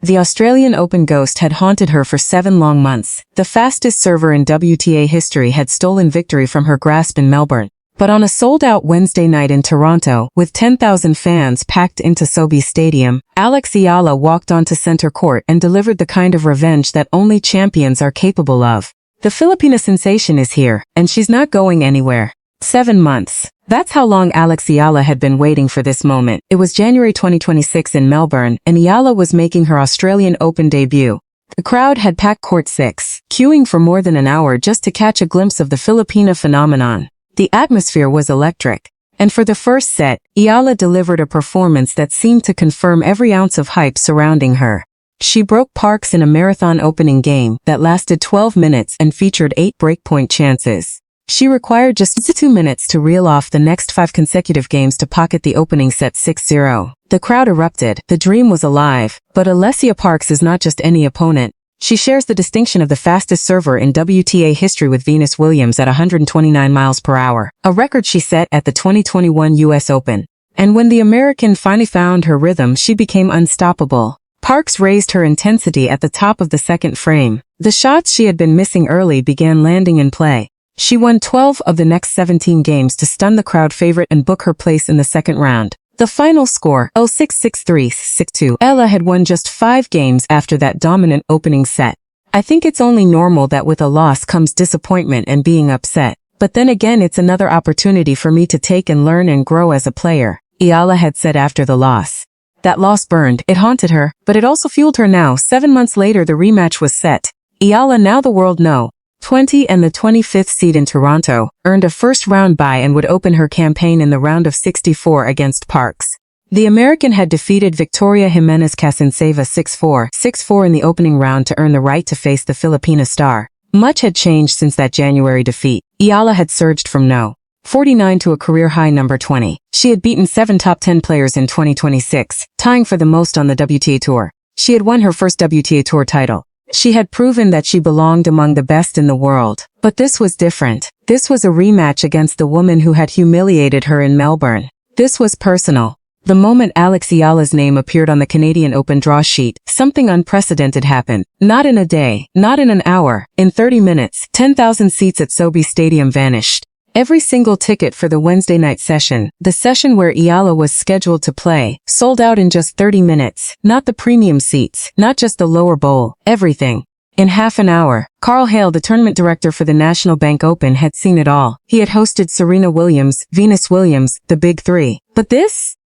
The Australian Open ghost had haunted her for 7 long months. The fastest server in WTA history had stolen victory from her grasp in Melbourne. But on a sold-out Wednesday night in Toronto, with 10,000 fans packed into Sobeys Stadium, Eala walked onto center court and delivered the kind of revenge that only champions are capable of. The Filipina sensation is here, and she's not going anywhere. 7 months. That's how long Alycia had been waiting for this moment. It was January 2026 in Melbourne, and Eala was making her Australian Open debut. The crowd had packed court 6, queuing for more than an hour just to catch a glimpse of the Filipina phenomenon. The atmosphere was electric. And for the first set, Eala delivered a performance that seemed to confirm every ounce of hype surrounding her. She broke Parks in a marathon opening game that lasted 12 minutes and featured 8 breakpoint chances. She required just 2 minutes to reel off the next 5 consecutive games to pocket the opening set 6-0. The crowd erupted. The dream was alive. But Alycia Parks is not just any opponent. She shares the distinction of the fastest server in WTA history with Serena Williams at 129 miles per hour, a record she set at the 2021 US Open. And when the American finally found her rhythm, she became unstoppable. Parks raised her intensity at the top of the second frame. The shots she had been missing early began landing in play. She won 12 of the next 17 games to stun the crowd favorite and book her place in the second round. The final score, 0-6, 6-3, 6-2. Eala had won just 5 games after that dominant opening set. I think it's only normal that with a loss comes disappointment and being upset. But then again, it's another opportunity for me to take and learn and grow as a player, Eala had said after the loss. That loss burned. It haunted her, but it also fueled her now. 7 months later, the rematch was set. Eala, now the world know. 20 and the 25th seed in Toronto, earned a first-round bye and would open her campaign in the round of 64 against Parks. The American had defeated Victoria Jimenez Casanseva 6-4, 6-4 in the opening round to earn the right to face the Filipina star. Much had changed since that January defeat. Eala had surged from no. 49 to a career-high number 20. She had beaten 7 top 10 players in 2026, tying for the most on the WTA Tour. She had won her first WTA Tour title. She had proven that she belonged among the best in the world. But this was different. This was a rematch against the woman who had humiliated her in Melbourne. This was personal. The moment Alycia's name appeared on the Canadian Open draw sheet, something unprecedented happened. Not in a day, not in an hour, in 30 minutes, 10,000 seats at Sobeys Stadium vanished. Every single ticket for the Wednesday night session, the session where Eala was scheduled to play, sold out in just 30 minutes. Not the premium seats, not just the lower bowl, everything. In half an hour, Karl Hale, the tournament director for the National Bank Open, had seen it all. He had hosted Serena Williams, Venus Williams, the Big Three. But this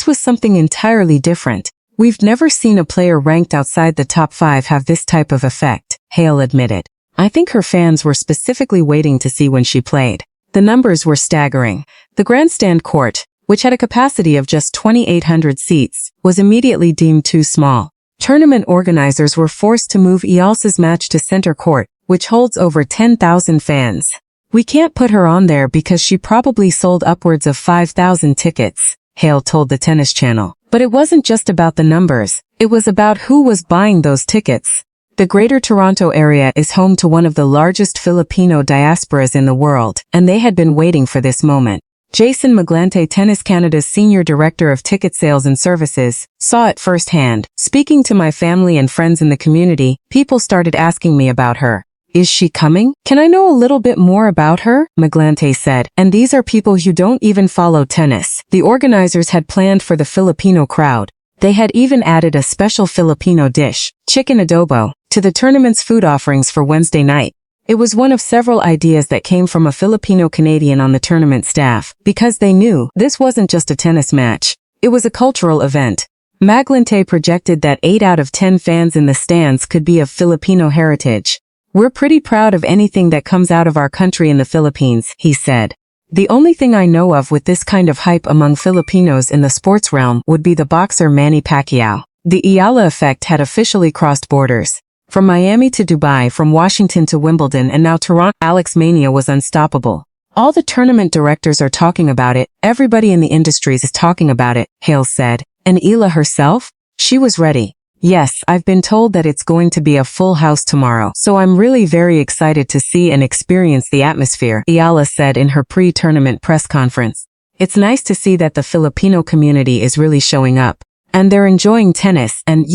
was something entirely different. We've never seen a player ranked outside the top 5 have this type of effect, Hale admitted. I think her fans were specifically waiting to see when she played. The numbers were staggering. The Grandstand court, which had a capacity of just 2,800 seats, was immediately deemed too small. Tournament organizers were forced to move Eala's match to center court, which holds over 10,000 fans. We can't put her on there because she probably sold upwards of 5,000 tickets, Hale told the Tennis Channel. But it wasn't just about the numbers. It was about who was buying those tickets. The Greater Toronto Area is home to one of the largest Filipino diasporas in the world, and they had been waiting for this moment. Jason Maglante, Tennis Canada's Senior Director of Ticket Sales and Services, saw it firsthand. Speaking to my family and friends in the community, people started asking me about her. Is she coming? Can I know a little bit more about her? Maglante said. And these are people who don't even follow tennis. The organizers had planned for the Filipino crowd. They had even added a special Filipino dish, chicken adobo, to the tournament's food offerings for Wednesday night. It was one of several ideas that came from a Filipino-Canadian on the tournament staff, because they knew this wasn't just a tennis match. It was a cultural event. Maglante projected that 8 out of 10 fans in the stands could be of Filipino heritage. We're pretty proud of anything that comes out of our country in the Philippines, he said. The only thing I know of with this kind of hype among Filipinos in the sports realm would be the boxer Manny Pacquiao. The Eala effect had officially crossed borders. From Miami to Dubai, from Washington to Wimbledon, and now Toronto, Alex Mania was unstoppable. All the tournament directors are talking about it. Everybody in the industries is talking about it, Hale said. And Eala herself? She was ready. Yes, I've been told that it's going to be a full house tomorrow, so I'm really very excited to see and experience the atmosphere, Eala said in her pre-tournament press conference. It's nice to see that the Filipino community is really showing up. And they're enjoying tennis and,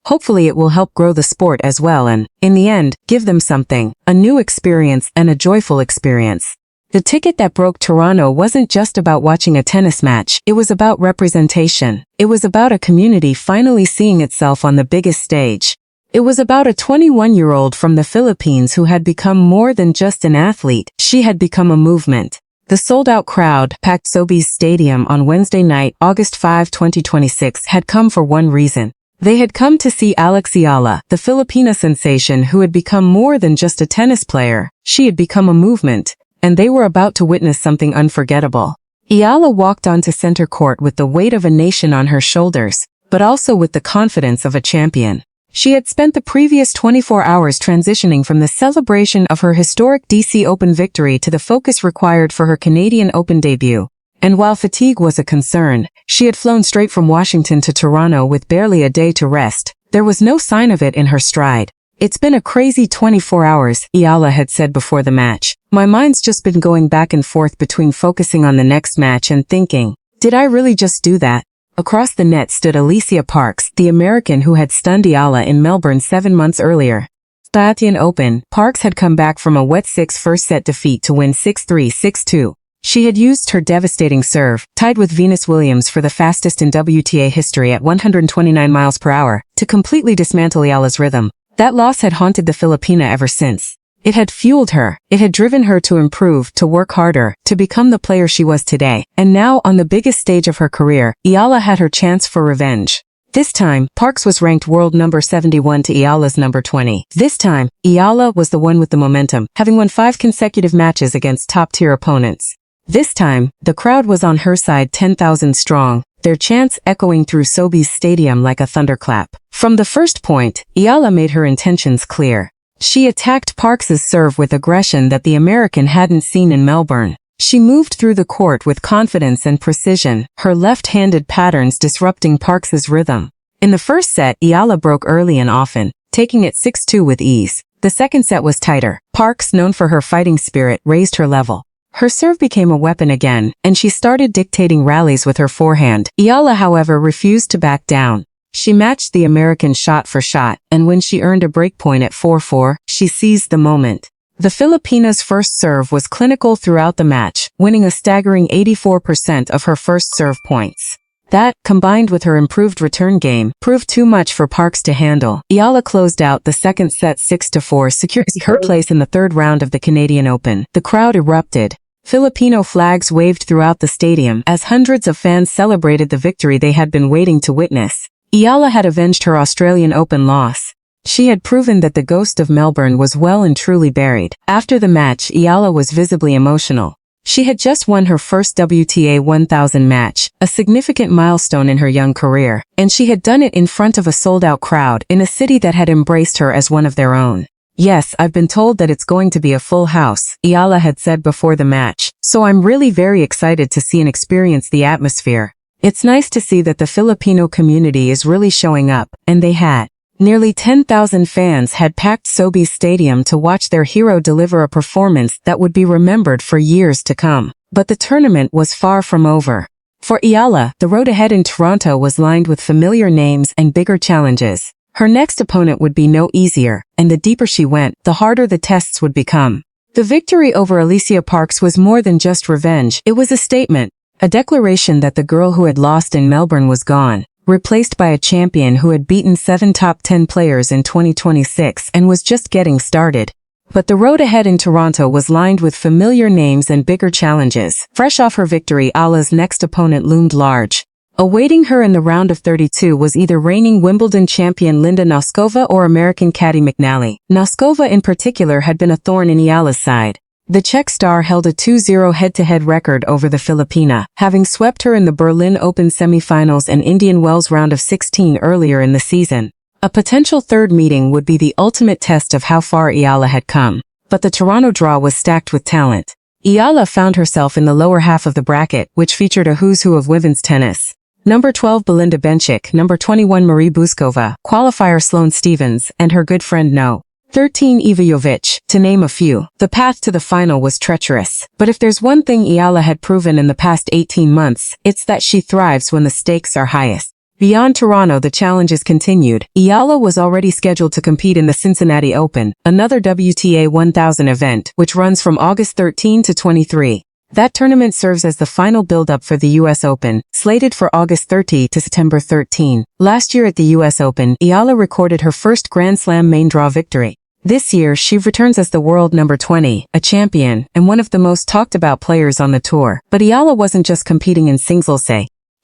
hopefully it will help grow the sport as well and, in the end, give them something, a new experience and a joyful experience. The ticket that broke Toronto wasn't just about watching a tennis match, it was about representation. It was about a community finally seeing itself on the biggest stage. It was about a 21-year-old from the Philippines who had become more than just an athlete, she had become a movement. The sold-out crowd packed Sobeys Stadium on Wednesday night, August 5, 2026, had come for one reason. They had come to see Eala, the Filipina sensation who had become more than just a tennis player. She had become a movement, and they were about to witness something unforgettable. Eala walked onto center court with the weight of a nation on her shoulders, but also with the confidence of a champion. She had spent the previous 24 hours transitioning from the celebration of her historic DC Open victory to the focus required for her Canadian Open debut. And while fatigue was a concern, she had flown straight from Washington to Toronto with barely a day to rest. There was no sign of it in her stride. "It's been a crazy 24 hours, Eala had said before the match. "My mind's just been going back and forth between focusing on the next match and thinking, did I really just do that?" Across the net stood Alycia Parks, the American who had stunned Eala in Melbourne 7 months earlier. Philippine Open, Parks had come back from a wet 6 first-set defeat to win 6-3, 6-2. She had used her devastating serve, tied with Venus Williams for the fastest in WTA history at 129 miles per hour, to completely dismantle Eala's rhythm. That loss had haunted the Filipina ever since. It had fueled her, it had driven her to improve, to work harder, to become the player she was today. And now, on the biggest stage of her career, Eala had her chance for revenge. This time, Parks was ranked world number 71 to Eala's number 20. This time, Eala was the one with the momentum, having won 5 consecutive matches against top-tier opponents. This time, the crowd was on her side 10,000 strong, their chants echoing through Sobeys Stadium like a thunderclap. From the first point, Eala made her intentions clear. She attacked Parks's serve with aggression that the American hadn't seen in Melbourne. She moved through the court with confidence and precision, her left-handed patterns disrupting Parks's rhythm. In the first set, Eala broke early and often, taking it 6-2 with ease. The second set was tighter. Parks, known for her fighting spirit, raised her level. Her serve became a weapon again, and she started dictating rallies with her forehand. Eala, however, refused to back down. She matched the American shot for shot, and when she earned a breakpoint at 4-4, she seized the moment. The Filipina's first serve was clinical throughout the match, winning a staggering 84% of her first serve points. That, combined with her improved return game, proved too much for Parks to handle. Eala closed out the second set 6-4, securing her place in the third round of the Canadian Open. The crowd erupted. Filipino flags waved throughout the stadium as hundreds of fans celebrated the victory they had been waiting to witness. Eala had avenged her Australian Open loss. She had proven that the ghost of Melbourne was well and truly buried. After the match, Eala was visibly emotional. She had just won her first WTA 1000 match, a significant milestone in her young career, and she had done it in front of a sold-out crowd in a city that had embraced her as one of their own. "Yes, I've been told that it's going to be a full house," Eala had said before the match, "so I'm really very excited to see and experience the atmosphere. It's nice to see that the Filipino community is really showing up," and they had. Nearly 10,000 fans had packed Sobeys Stadium to watch their hero deliver a performance that would be remembered for years to come. But the tournament was far from over. For Eala, the road ahead in Toronto was lined with familiar names and bigger challenges. Her next opponent would be no easier, and the deeper she went, the harder the tests would become. The victory over Alycia Parks was more than just revenge, it was a statement. A declaration that the girl who had lost in Melbourne was gone, replaced by a champion who had beaten 7 top 10 players in 2026 and was just getting started. But the road ahead in Toronto was lined with familiar names and bigger challenges. Fresh off her victory, Eala's next opponent loomed large. Awaiting her in the round of 32 was either reigning Wimbledon champion Linda Noskova or American Caddy McNally. Noskova in particular had been a thorn in Eala's side. The Czech star held a 2-0 head-to-head record over the Filipina, having swept her in the Berlin Open semifinals and Indian Wells round of 16 earlier in the season. A potential third meeting would be the ultimate test of how far Eala had come. But the Toronto draw was stacked with talent. Eala found herself in the lower half of the bracket, which featured a who's who of women's tennis. Number 12 Belinda Bencic, number 21 Marie Buskova, qualifier Sloane Stephens, and her good friend No. 13 Iva Jovic, to name a few. The path to the final was treacherous. But if there's one thing Eala had proven in the past 18 months, it's that she thrives when the stakes are highest. Beyond Toronto, the challenges continued. Eala was already scheduled to compete in the Cincinnati Open, another WTA 1000 event, which runs from August 13 to 23. That tournament serves as the final build-up for the U.S. Open, slated for August 30 to September 13. Last year at the U.S. Open, Eala recorded her first Grand Slam main draw victory. This year, she returns as the world number 20, a champion, and one of the most talked-about players on the tour. But Eala wasn't just competing in singles.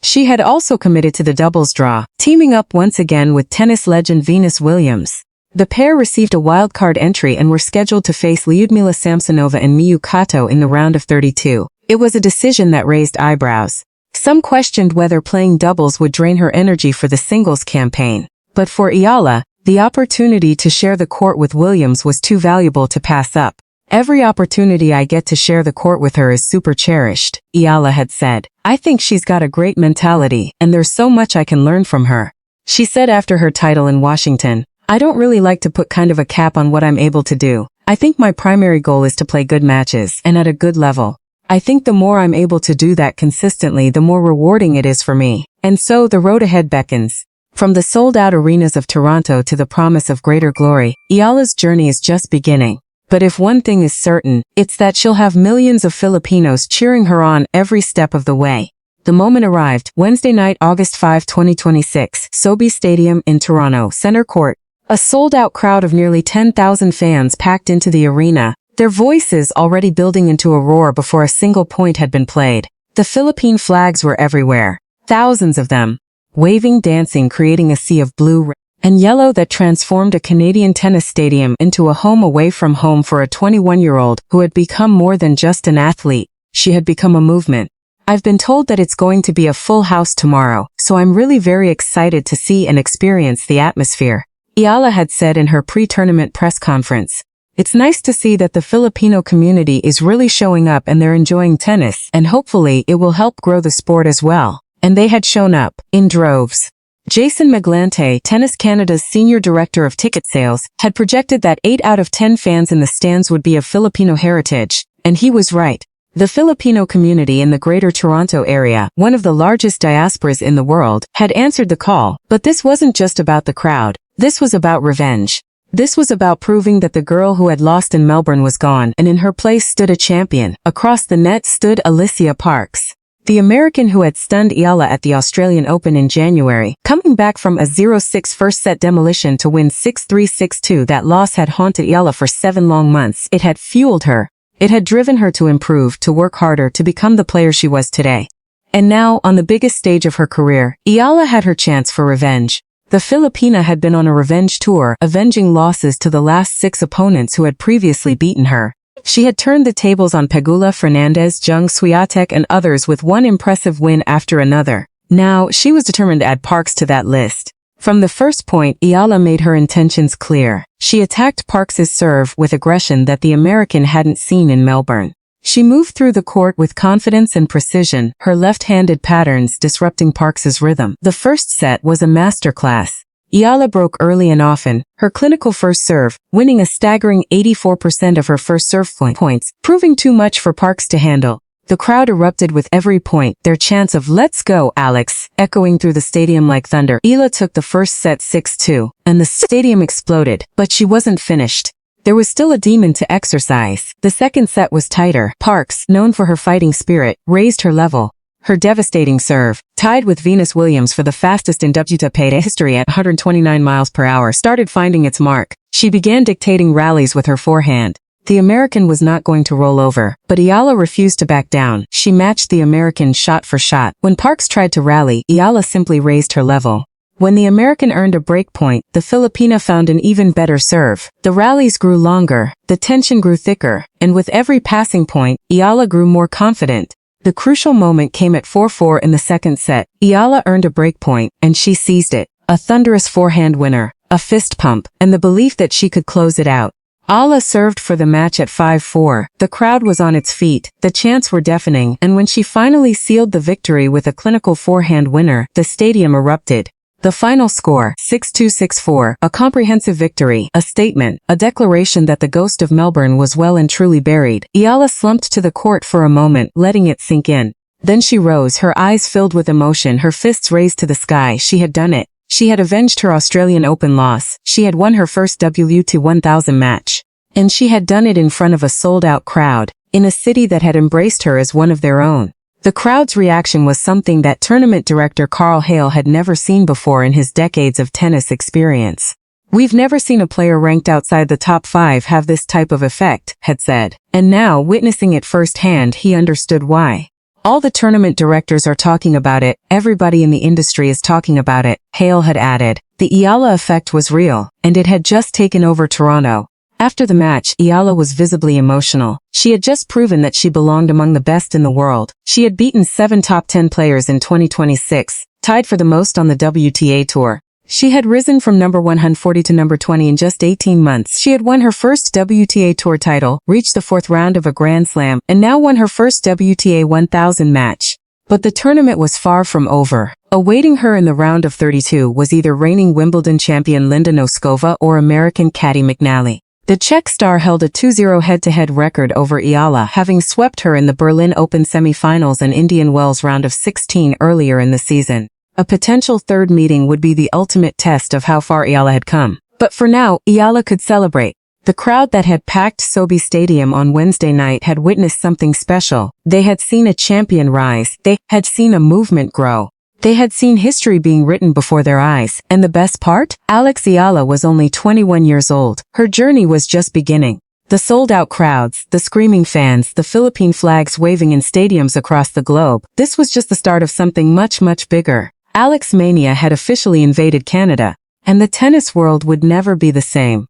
She had also committed to the doubles draw, teaming up once again with tennis legend Venus Williams. The pair received a wildcard entry and were scheduled to face Lyudmila Samsonova and Miyu Kato in the round of 32. It was a decision that raised eyebrows. Some questioned whether playing doubles would drain her energy for the singles campaign. But for Eala, the opportunity to share the court with Williams was too valuable to pass up. "Every opportunity I get to share the court with her is super cherished," Eala had said. "I think she's got a great mentality, and there's so much I can learn from her." She said after her title in Washington, "I don't really like to put kind of a cap on what I'm able to do. I think my primary goal is to play good matches, and at a good level. I think the more I'm able to do that consistently, the more rewarding it is for me. And so the road ahead beckons." From the sold-out arenas of Toronto to the promise of greater glory, Eala's journey is just beginning. But if one thing is certain, it's that she'll have millions of Filipinos cheering her on every step of the way. The moment arrived, Wednesday night, August 5, 2026, Sobeys Stadium in Toronto, Center Court. A sold-out crowd of nearly 10,000 fans packed into the arena, their voices already building into a roar before a single point had been played. The Philippine flags were everywhere, thousands of them, waving, dancing, creating a sea of blue and yellow that transformed a Canadian tennis stadium into a home away from home for a 21-year-old who had become more than just an athlete. She had become a movement. "I've been told that it's going to be a full house tomorrow, so I'm really very excited to see and experience the atmosphere," Eala had said in her pre-tournament press conference. "It's nice to see that the Filipino community is really showing up and they're enjoying tennis, and hopefully it will help grow the sport as well." And they had shown up, in droves. Jason Maglante, Tennis Canada's Senior Director of Ticket Sales, had projected that 8 out of 10 fans in the stands would be of Filipino heritage, and he was right. The Filipino community in the Greater Toronto Area, one of the largest diasporas in the world, had answered the call. But this wasn't just about the crowd. This was about revenge. This was about proving that the girl who had lost in Melbourne was gone, and in her place stood a champion. Across the net stood Alycia Parks, the American who had stunned Eala at the Australian Open in January, coming back from a 0-6 first-set demolition to win 6-3, 6-2. That loss had haunted Eala for 7 long months. It had fueled her. It had driven her to improve, to work harder, to become the player she was today. And now, on the biggest stage of her career, Eala had her chance for revenge. The Filipina had been on a revenge tour, avenging losses to the last 6 opponents who had previously beaten her. She had turned the tables on Pegula, Fernandez, Jung Swiatek and others with one impressive win after another. Now, she was determined to add Parks to that list. From the first point, Eala made her intentions clear. She attacked Parks's serve with aggression that the American hadn't seen in Melbourne. She moved through the court with confidence and precision, her left-handed patterns disrupting Parks's rhythm. The first set was a masterclass. Eala broke early and often, her clinical first serve, winning a staggering 84% of her first serve points, proving too much for Parks to handle. The crowd erupted with every point, their chants of "Let's go, Alex," echoing through the stadium like thunder. Eala took the first set 6-2, and the stadium exploded, but she wasn't finished. There was still a demon to exorcise. The second set was tighter. Parks, known for her fighting spirit, raised her level. Her devastating serve, tied with Venus Williams for the fastest in WTA history at 129 miles per hour, started finding its mark. She began dictating rallies with her forehand. The American was not going to roll over, but Eala refused to back down. She matched the American shot for shot. When Parks tried to rally, Eala simply raised her level. When the American earned a break point, the Filipina found an even better serve. The rallies grew longer, the tension grew thicker, and with every passing point, Eala grew more confident. The crucial moment came at 4-4 in the second set. Eala earned a break point, and she seized it. A thunderous forehand winner, a fist pump, and the belief that she could close it out. Eala served for the match at 5-4. The crowd was on its feet, the chants were deafening, and when she finally sealed the victory with a clinical forehand winner, the stadium erupted. The final score, 6-2, 6-4, a comprehensive victory, a statement, a declaration that the ghost of Melbourne was well and truly buried. Eala slumped to the court for a moment, letting it sink in. Then she rose, her eyes filled with emotion, her fists raised to the sky. She had done it. She had avenged her Australian Open loss. She had won her first WTA 1000 match. And she had done it in front of a sold-out crowd, in a city that had embraced her as one of their own. The crowd's reaction was something that tournament director Karl Hale had never seen before in his decades of tennis experience. "We've never seen a player ranked outside the top 5 have this type of effect," had said. And now, witnessing it firsthand, he understood why. "All the tournament directors are talking about it, everybody in the industry is talking about it," Hale had added. The Eala effect was real, and it had just taken over Toronto. After the match, Eala was visibly emotional. She had just proven that she belonged among the best in the world. She had beaten 7 top 10 players in 2026, tied for the most on the WTA Tour. She had risen from number 140 to number 20 in just 18 months. She had won her first WTA Tour title, reached the 4th round of a Grand Slam, and now won her first WTA 1000 match. But the tournament was far from over. Awaiting her in the round of 32 was either reigning Wimbledon champion Linda Noskova or American Caddy McNally. The Czech star held a 2-0 head-to-head record over Eala, having swept her in the Berlin Open semi-finals and Indian Wells round of 16 earlier in the season. A potential third meeting would be the ultimate test of how far Eala had come. But for now, Eala could celebrate. The crowd that had packed Sobeys Stadium on Wednesday night had witnessed something special. They had seen a champion rise. They had seen a movement grow. They had seen history being written before their eyes. And the best part? Alycia Eala was only 21 years old. Her journey was just beginning. The sold-out crowds, the screaming fans, the Philippine flags waving in stadiums across the globe. This was just the start of something much, much bigger. Alex Mania had officially invaded Canada, and the tennis world would never be the same.